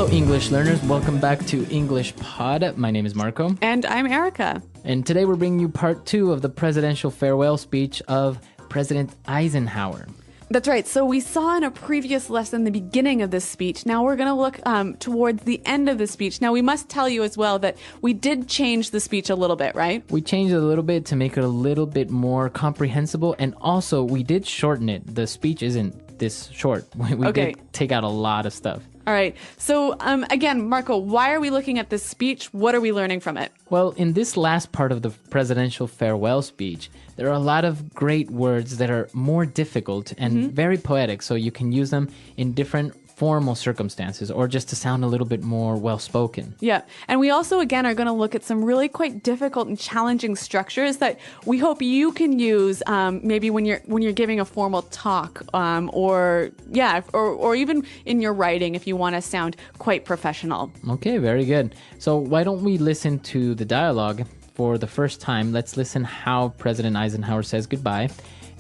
Hello, English learners. Welcome back to English Pod. My name is Marco. And I'm Erica. And today we're bringing you part 2 of the presidential farewell speech of President Eisenhower. That's right. So we saw in a previous lesson the beginning of this speech. Now we're going to look towards the end of the speech. Now we must tell you as well that we did change the speech a little bit, right? We changed it a little bit to make it a little bit more comprehensible. And also, we did shorten it. The speech isn't this short. We did take out a lot of stuff. All right. So again, Marco, why are we looking at this speech? What are we learning from it? Well, in this last part of the presidential farewell speech, there are a lot of great words that are more difficult and very poetic, so you can use them in different formal circumstances or just to sound a little bit more well-spoken. Yeah. And we also, again, are going to look at some really quite difficult and challenging structures that we hope you can use maybe when you're giving a formal talk or even in your writing if you want to sound quite professional. Okay, very good. So why don't we listen to the dialogue for the first time? Let's listen how President Eisenhower says goodbye,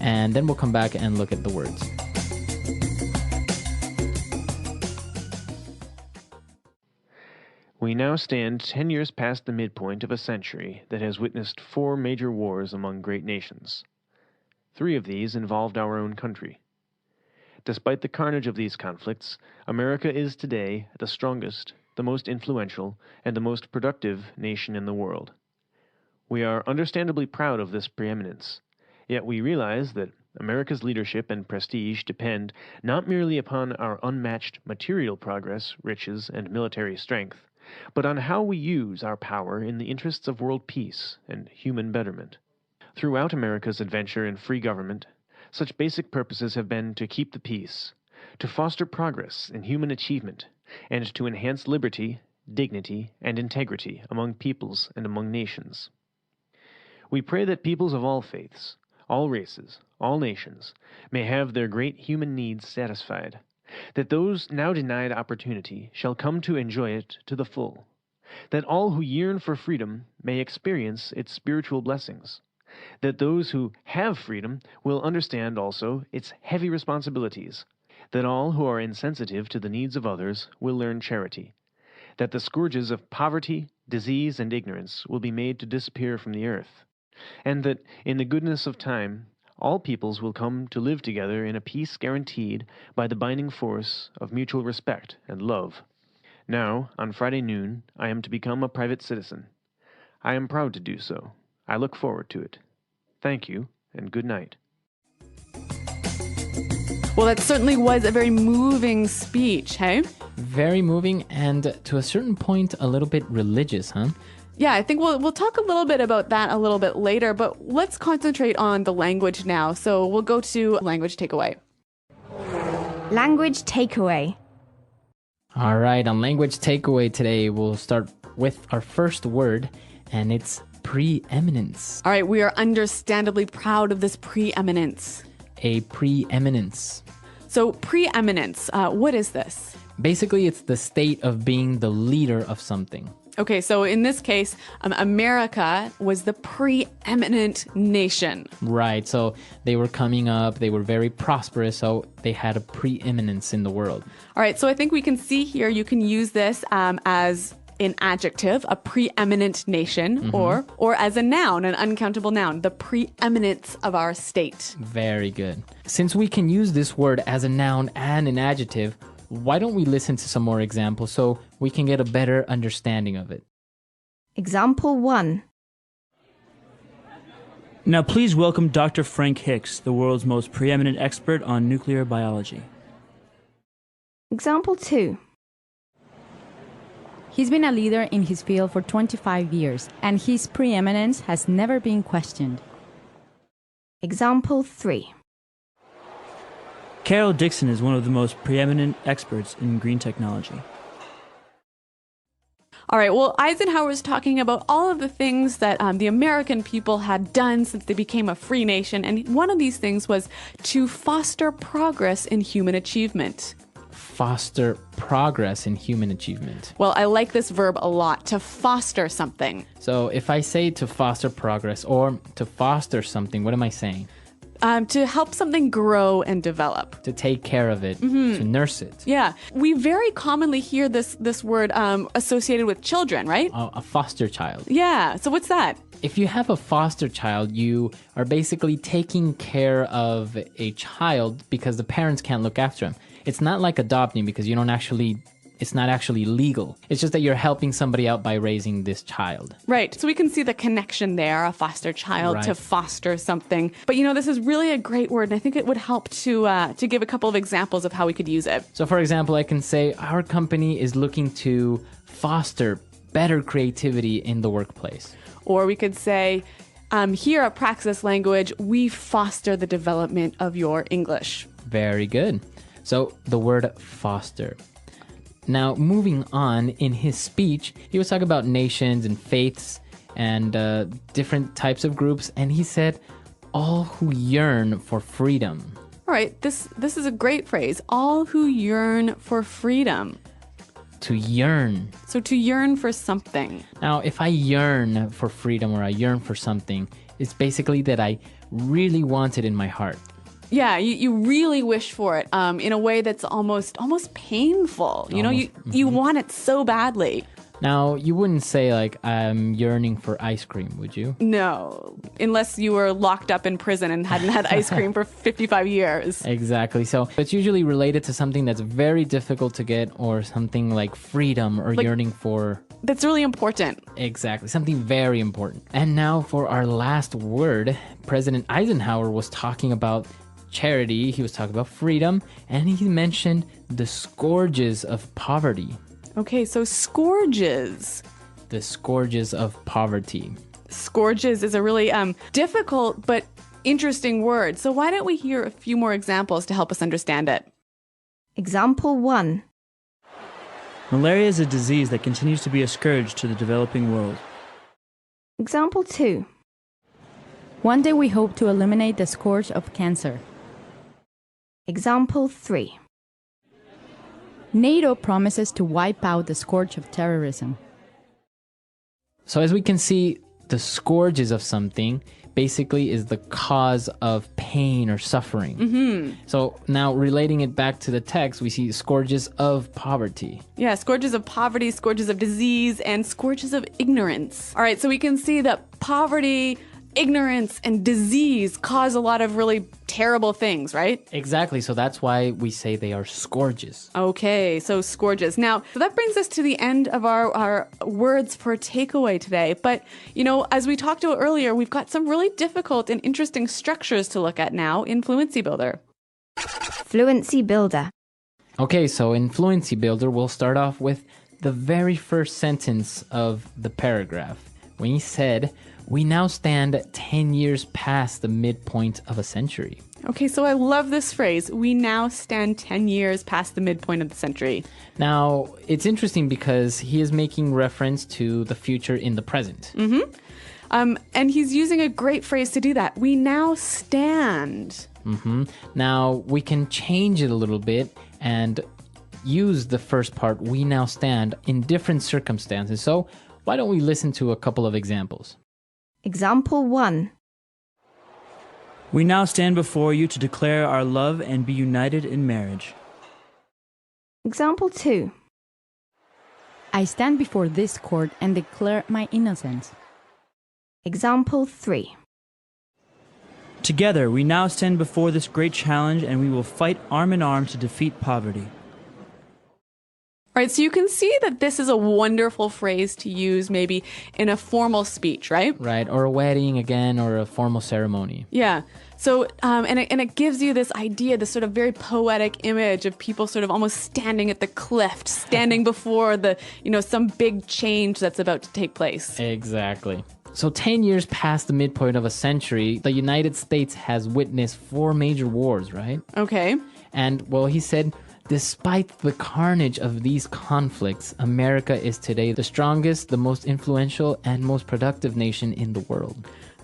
and then we'll come back and look at the words. We now stand 10 years past the midpoint of a century that has witnessed 4 major wars among great nations. 3 of these involved our own country. Despite the carnage of these conflicts, America is today the strongest, the most influential, and the most productive nation in the world. We are understandably proud of this preeminence, yet we realize that America's leadership and prestige depend not merely upon our unmatched material progress, riches, and military strength, but on how we use our power in the interests of world peace and human betterment. Throughout America's adventure in free government, such basic purposes have been to keep the peace, to foster progress in human achievement, and to enhance liberty, dignity, and integrity among peoples and among nations. We pray that peoples of all faiths, all races, all nations, may have their great human needs satisfied, that those now denied opportunity shall come to enjoy it to the full, that all who yearn for freedom may experience its spiritual blessings, that those who have freedom will understand also its heavy responsibilities, that all who are insensitive to the needs of others will learn charity, that the scourges of poverty, disease, and ignorance will be made to disappear from the earth, and that in the goodness of time all peoples will come to live together in a peace guaranteed by the binding force of mutual respect and love. Now, on Friday noon, I am to become a private citizen. I am proud to do so. I look forward to it. Thank you, and good night. Well, that certainly was a very moving speech, hey? Very moving and to a certain point a little bit religious, huh? Yeah, I think we'll talk a little bit about that a little bit later, but let's concentrate on the language now. So we'll go to language takeaway. Language takeaway. All right, on language takeaway today, we'll start with our first word, and it's preeminence. All right, we are understandably proud of this preeminence. A preeminence. So preeminence, what is this? Basically, it's the state of being the leader of something. Okay, so in this case, America was the preeminent nation. Right, so they were coming up, they were very prosperous, so they had a preeminence in the world. All right, so I think we can see here you can use this as an adjective, a preeminent nation, or as a noun, an uncountable noun, the preeminence of our state. Very good. Since we can use this word as a noun and an adjective, why don't we listen to some more examples so we can get a better understanding of it? Example 1. Now please welcome Dr. Frank Hicks, the world's most preeminent expert on nuclear biology. Example 2. He's been a leader in his field for 25 years, and his preeminence has never been questioned. Example 3. Carol Dixon is one of the most preeminent experts in green technology. All right, well, Eisenhower is talking about all of the things that the American people had done since they became a free nation, and one of these things was to foster progress in human achievement. Foster progress in human achievement. Well, I like this verb a lot, to foster something. So if I say to foster progress or to foster something, what am I saying? To help something grow and develop. To take care of it, to nurse it. Yeah. We very commonly hear this word associated with children, right? A foster child. Yeah. So what's that? If you have a foster child, you are basically taking care of a child because the parents can't look after him. It's not like adopting because it's not actually legal. It's just that you're helping somebody out by raising this child. Right. So we can see the connection there, a foster child to foster something. But this is really a great word, and I think it would help to give a couple of examples of how we could use it. So for example, I can say our company is looking to foster better creativity in the workplace. Or we could say, here at Praxis Language, we foster the development of your English. Very good. So the word foster. Now, moving on, in his speech, he was talking about nations and faiths and different types of groups, and he said, all who yearn for freedom. All right, this is a great phrase. All who yearn for freedom. To yearn. So to yearn for something. Now, if I yearn for freedom or I yearn for something, it's basically that I really want it in my heart. Yeah, you really wish for it in a way that's almost painful. You want it so badly. Now, you wouldn't say like, I'm yearning for ice cream, would you? No, unless you were locked up in prison and hadn't had ice cream for 55 years. Exactly. So it's usually related to something that's very difficult to get or something like freedom or yearning for... That's really important. Exactly. Something very important. And now for our last word, President Eisenhower was talking about charity, he was talking about freedom, and he mentioned the scourges of poverty. Okay, so scourges. The scourges of poverty. Scourges is a really difficult but interesting word. So why don't we hear a few more examples to help us understand it? Example 1. Malaria is a disease that continues to be a scourge to the developing world. Example 2. One day we hope to eliminate the scourge of cancer. Example 3. NATO promises to wipe out the scourge of terrorism. So as we can see, the scourges of something basically is the cause of pain or suffering. Mm-hmm. So now relating it back to the text, we see scourges of poverty. Yeah, scourges of poverty, scourges of disease, and scourges of ignorance. All right, so we can see that poverty, ignorance, and disease cause a lot of really terrible things, right? Exactly. So that's why we say they are scourges. Okay, so scourges. Now, so that brings us to the end of our words for takeaway today. But, as we talked about earlier, we've got some really difficult and interesting structures to look at now in Fluency Builder. Fluency Builder. Okay, so in Fluency Builder, we'll start off with the very first sentence of the paragraph. When he said, we now stand 10 years past the midpoint of a century. Okay, so I love this phrase. We now stand 10 years past the midpoint of the century. Now, it's interesting because he is making reference to the future in the present. Mm-hmm. And he's using a great phrase to do that. We now stand. Mm-hmm. Now, we can change it a little bit and use the first part, we now stand, in different circumstances. So why don't we listen to a couple of examples? Example 1. We now stand before you to declare our love and be united in marriage. Example 2. I stand before this court and declare my innocence. Example 3. Together, we now stand before this great challenge and we will fight arm in arm to defeat poverty. All right, so you can see that this is a wonderful phrase to use maybe in a formal speech, right? Right, or a wedding again, or a formal ceremony. Yeah. So, and it gives you this idea, this sort of very poetic image of people sort of almost standing at the cliff, standing before some big change that's about to take place. Exactly. So 10 years past the midpoint of a century, the United States has witnessed 4 major wars, right? Okay. And, well, he said, despite the carnage of these conflicts, America is today the strongest, the most influential, and most productive nation in the world.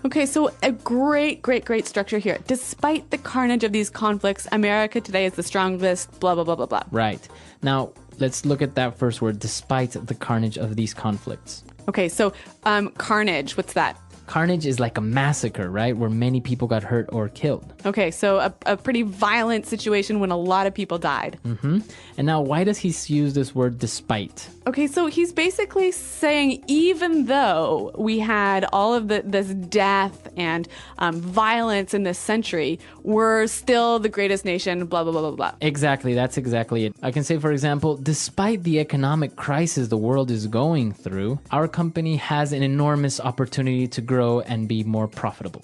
Okay, so a great structure here. Despite the carnage of these conflicts, America today is the strongest, blah, blah, blah, blah, blah. Right. Now, let's look at that first word, despite the carnage of these conflicts. Okay, so carnage, what's that? Carnage is like a massacre, right? Where many people got hurt or killed. Okay, so a pretty violent situation when a lot of people died. And now, why does he use this word despite? Okay, so he's basically saying even though we had all of this death and violence in this century, we're still the greatest nation, blah, blah, blah, blah, blah. Exactly, that's exactly it. I can say, for example, despite the economic crisis the world is going through, our company has an enormous opportunity to grow and be more profitable.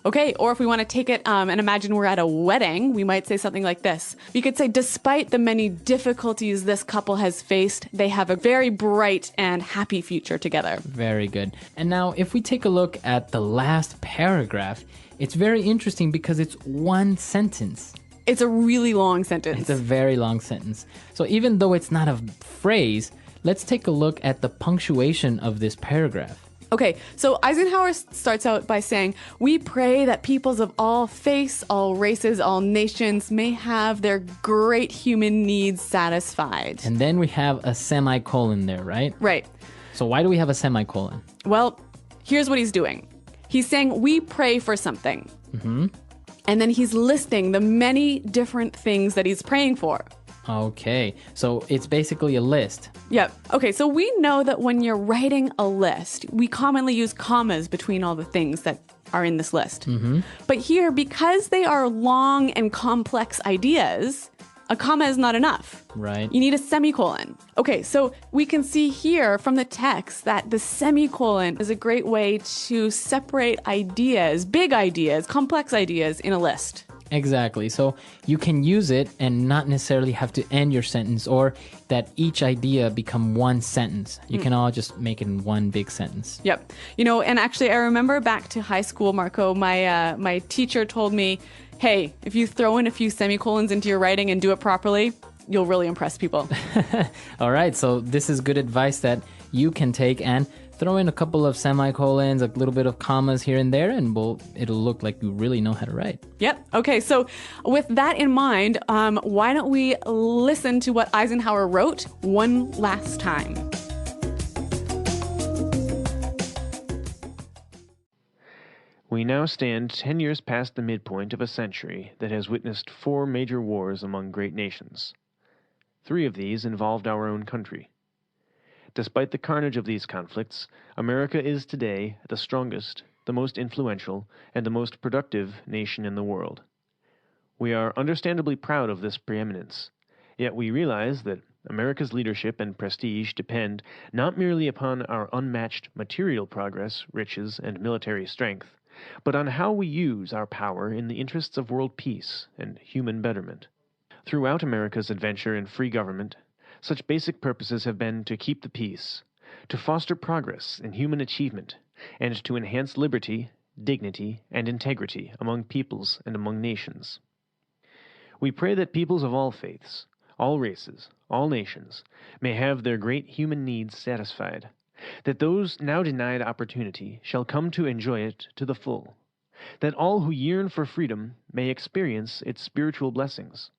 Okay, or if we want to take it and imagine we're at a wedding, we might say something like this. We could say, despite the many difficulties this couple has faced, they have a very bright and happy future together. Very good. And now, if we take a look at the last paragraph, it's very interesting because it's one sentence. It's a really long sentence. It's a very long sentence. So even though it's not a phrase, let's take a look at the punctuation of this paragraph. Okay, so Eisenhower starts out by saying, we pray that peoples of all faiths, all races, all nations may have their great human needs satisfied. And then we have a semicolon there, right? Right. So why do we have a semicolon? Well, here's what he's doing. He's saying, we pray for something. And then he's listing the many different things that he's praying for. Okay, so it's basically a list. Yep. Okay, so we know that when you're writing a list, we commonly use commas between all the things that are in this list. But here, because they are long and complex ideas, a comma is not enough. Right. You need a semicolon. Okay, so we can see here from the text that the semicolon is a great way to separate ideas, big ideas, complex ideas in a list. Exactly. So you can use it and not necessarily have to end your sentence or that each idea become one sentence. You can all just make it in one big sentence. Yep. You know, and actually I remember back to high school, Marco, my teacher told me, hey, if you throw in a few semicolons into your writing and do it properly, you'll really impress people. All right. So this is good advice that you can take and throw in a couple of semicolons, a little bit of commas here and there, and it'll look like you really know how to write. Yep. Okay. So with that in mind, why don't we listen to what Eisenhower wrote one last time? We now stand 10 years past the midpoint of a century that has witnessed 4 major wars among great nations. 3 of these involved our own country. Despite the carnage of these conflicts, America is today the strongest, the most influential, and the most productive nation in the world. We are understandably proud of this preeminence, yet we realize that America's leadership and prestige depend not merely upon our unmatched material progress, riches, and military strength, but on how we use our power in the interests of world peace and human betterment. Throughout America's adventure in free government, such basic purposes have been to keep the peace, to foster progress in human achievement, and to enhance liberty, dignity, and integrity among peoples and among nations. We pray that peoples of all faiths, all races, all nations, may have their great human needs satisfied, that those now denied opportunity shall come to enjoy it to the full, that all who yearn for freedom may experience its spiritual blessings,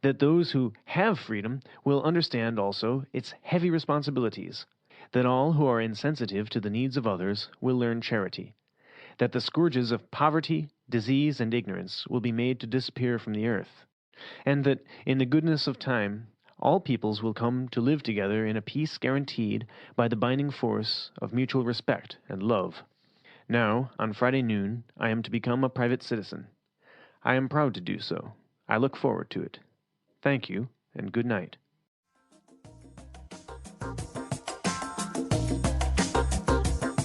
that those who have freedom will understand also its heavy responsibilities, that all who are insensitive to the needs of others will learn charity, that the scourges of poverty, disease, and ignorance will be made to disappear from the earth, and that, in the goodness of time, all peoples will come to live together in a peace guaranteed by the binding force of mutual respect and love. Now, on Friday noon, I am to become a private citizen. I am proud to do so. I look forward to it. Thank you, and good night.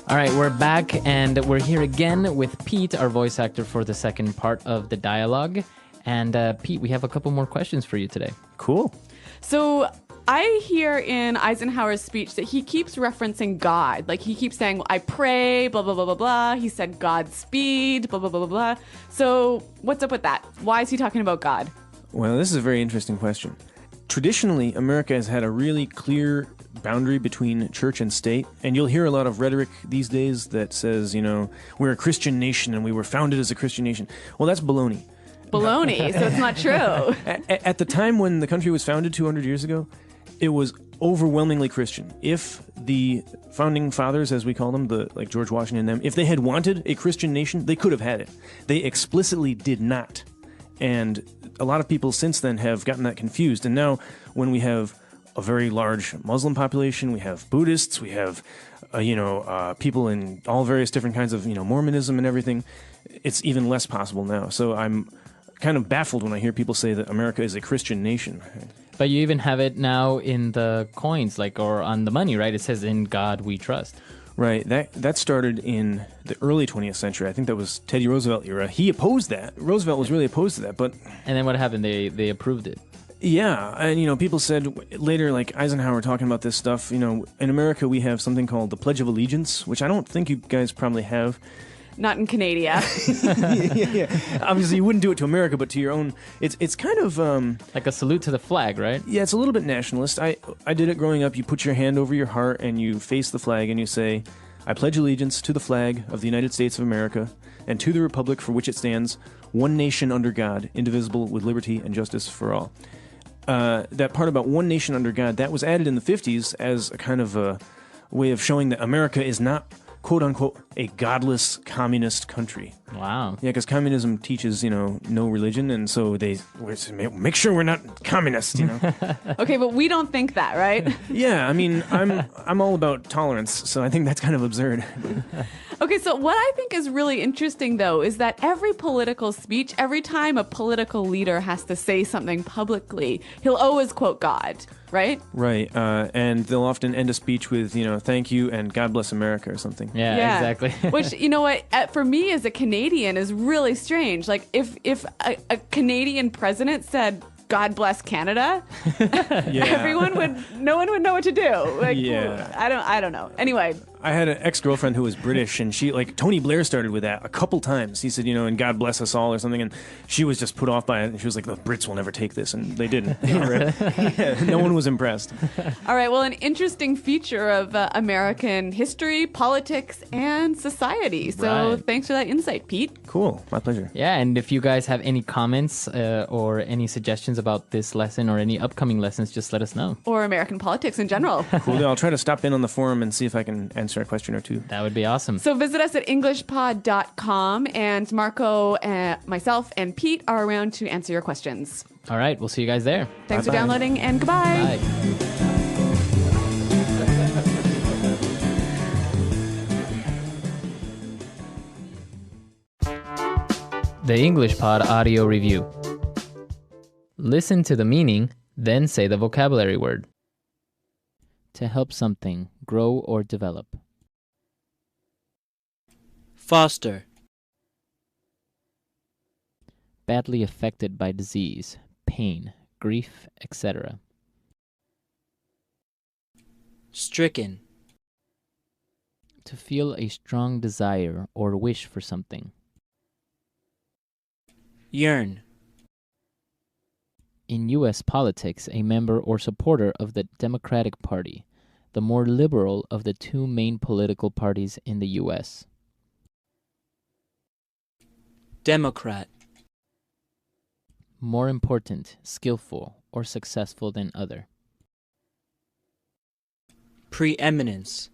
All right, we're back, and we're here again with Pete, our voice actor for the second part of the dialogue. And Pete, we have a couple more questions for you today. Cool. So I hear in Eisenhower's speech that he keeps referencing God. Like he keeps saying, I pray, blah, blah, blah, blah, blah. He said Godspeed, blah, blah, blah, blah, blah. So what's up with that? Why is he talking about God? Well, this is a very interesting question. Traditionally, America has had a really clear boundary between church and state, and you'll hear a lot of rhetoric these days that says, we're a Christian nation and we were founded as a Christian nation. Well, that's baloney. Baloney, so it's not true. At the time when the country was founded 200 years ago, it was overwhelmingly Christian. If the founding fathers, as we call them, like George Washington and them, if they had wanted a Christian nation, they could have had it. They explicitly did not. And a lot of people since then have gotten that confused. And now when we have a very large Muslim population, we have Buddhists, we have people in all various different kinds of Mormonism and everything, it's even less possible now. So I'm kind of baffled when I hear people say that America is a Christian nation. But you even have it now in the coins, or on the money, right? It says, "In God we trust." Right. That started in the early 20th century. I think that was Teddy Roosevelt era. He opposed that. Roosevelt was really opposed to that. But and then what happened? They approved it. Yeah, and people said later, like Eisenhower talking about this stuff. In America we have something called the Pledge of Allegiance, which I don't think you guys probably have. Not in Canada. yeah. Obviously, you wouldn't do it to America, but to your own. It's kind of like a salute to the flag, right? Yeah, it's a little bit nationalist. I did it growing up. You put your hand over your heart and you face the flag and you say, "I pledge allegiance to the flag of the United States of America and to the republic for which it stands, one nation under God, indivisible, with liberty and justice for all." That part about one nation under God, that was added in the 50s as a kind of a way of showing that America is not, quote-unquote, a godless communist country. Wow. Yeah, because communism teaches, no religion, and so they make sure we're not communists, Okay, but we don't think that, right? Yeah, I mean, I'm all about tolerance, so I think that's kind of absurd. Okay, so what I think is really interesting, though, is that every political speech, every time a political leader has to say something publicly, he'll always quote God, right? Right, and they'll often end a speech with, "Thank you" and "God bless America" or something. Yeah. Exactly. Which, you know what, for me as a Canadian is really strange. Like, if a Canadian president said, "God bless Canada," no one would know what to do. Like, yeah. I don't know. Anyway. I had an ex-girlfriend who was British, and she, Tony Blair started with that a couple times. He said, "And God bless us all" or something, and she was just put off by it, and she was like, "The Brits will never take this," and they didn't. Yeah, no one was impressed. All right, well, an interesting feature of American history, politics, and society. So Thanks for that insight, Pete. Cool, my pleasure. Yeah, and if you guys have any comments or any suggestions about this lesson or any upcoming lessons, just let us know. Or American politics in general. Cool, I'll try to stop in on the forum and see if I can answer a question or two. That would be awesome. So visit us at englishpod.com, and Marco, myself, and Pete are around to answer your questions. All right, we'll see you guys there. Thanks for downloading, and goodbye. Bye. The English Pod Audio Review. Listen to the meaning, then say the vocabulary word. To help something grow or develop. Foster. Badly affected by disease, pain, grief, etc. Stricken. To feel a strong desire or wish for something. Yearn. In U.S. politics, a member or supporter of the Democratic Party, the more liberal of the two main political parties in the U.S. Democrat. More important, skillful, or successful than other. Preeminence.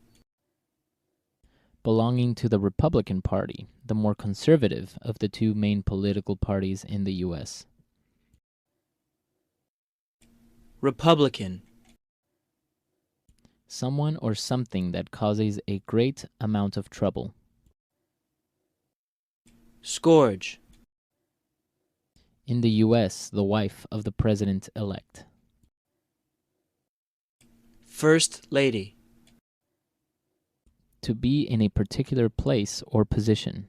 Belonging to the Republican Party, the more conservative of the two main political parties in the U.S. Republican. Someone or something that causes a great amount of trouble. Scourge. In the U.S., the wife of the president-elect. First Lady. To be in a particular place or position.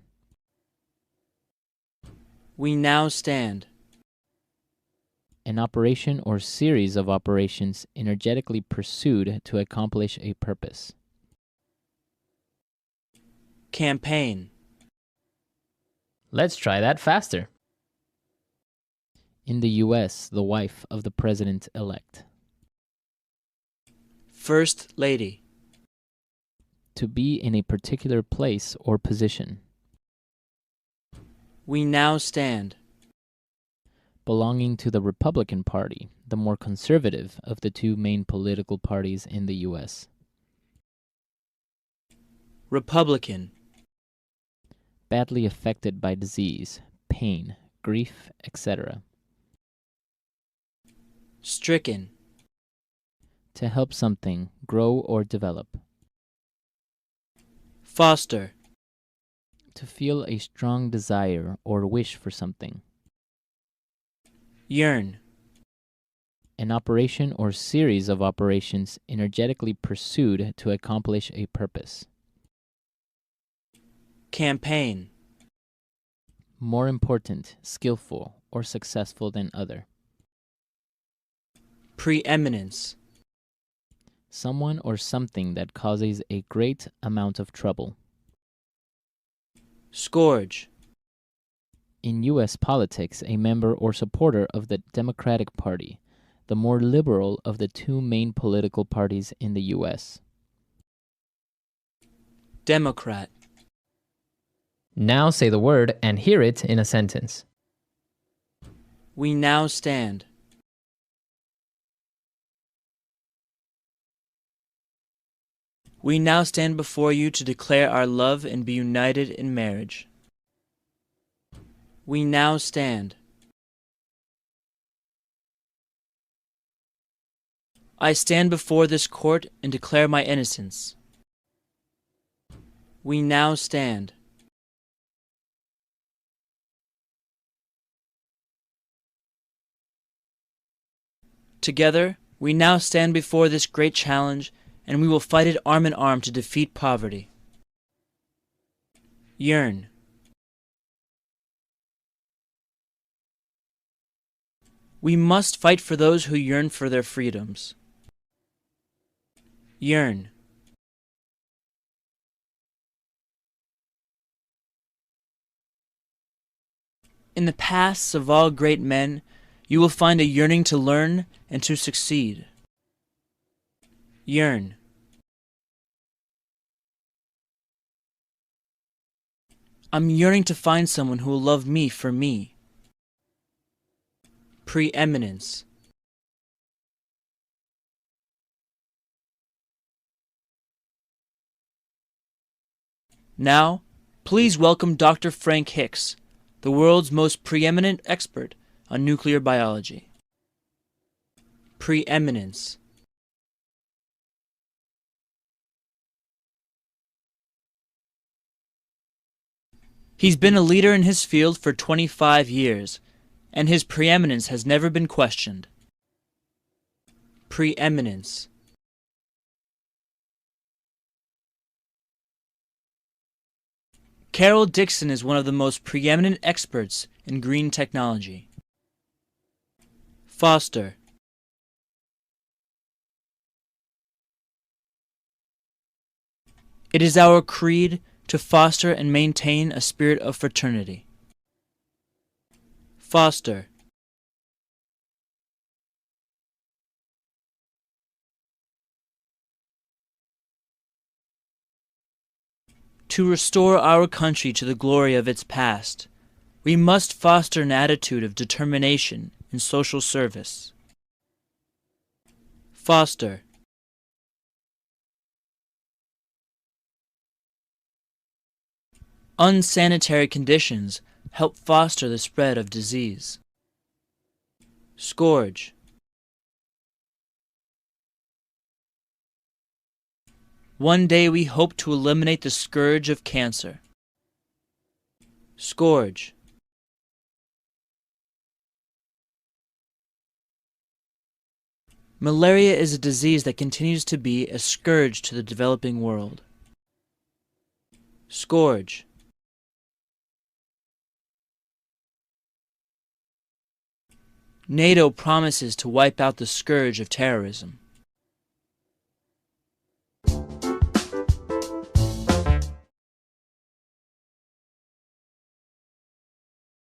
We now stand. An operation or series of operations energetically pursued to accomplish a purpose. Campaign. Let's try that faster. In the U.S., the wife of the president-elect. First Lady. To be in a particular place or position. We now stand. Belonging to the Republican Party, the more conservative of the two main political parties in the U.S.? Republican. Badly affected by disease, pain, grief, etc. Stricken. To help something grow or develop. Foster. To feel a strong desire or wish for something. Yearn. An operation or series of operations energetically pursued to accomplish a purpose. Campaign. More important, skillful, or successful than other. Preeminence. Someone or something that causes a great amount of trouble. Scourge. In U.S. politics, a member or supporter of the Democratic Party, the more liberal of the two main political parties in the U.S. Democrat. Now say the word and hear it in a sentence. We now stand. We now stand before you to declare our love and be united in marriage. We now stand. I stand before this court and declare my innocence. We now stand. Together, we now stand before this great challenge, and we will fight it arm in arm to defeat poverty. Yearn. We must fight for those who yearn for their freedoms. Yearn. In the paths of all great men, you will find a yearning to learn and to succeed. Yearn. I'm yearning to find someone who will love me for me. Preeminence. Now, please welcome Dr. Frank Hicks, the world's most preeminent expert on nuclear biology. Preeminence. He's been a leader in his field for 25 years, and his preeminence has never been questioned. Preeminence. Carol Dixon is one of the most preeminent experts in green technology. Foster. It is our creed to foster and maintain a spirit of fraternity. Foster. To restore our country to the glory of its past, we must foster an attitude of determination in social service. Foster. Unsanitary conditions help foster the spread of disease. Scourge. One day we hope to eliminate the scourge of cancer. Scourge. Malaria is a disease that continues to be a scourge to the developing world. Scourge. NATO promises to wipe out the scourge of terrorism.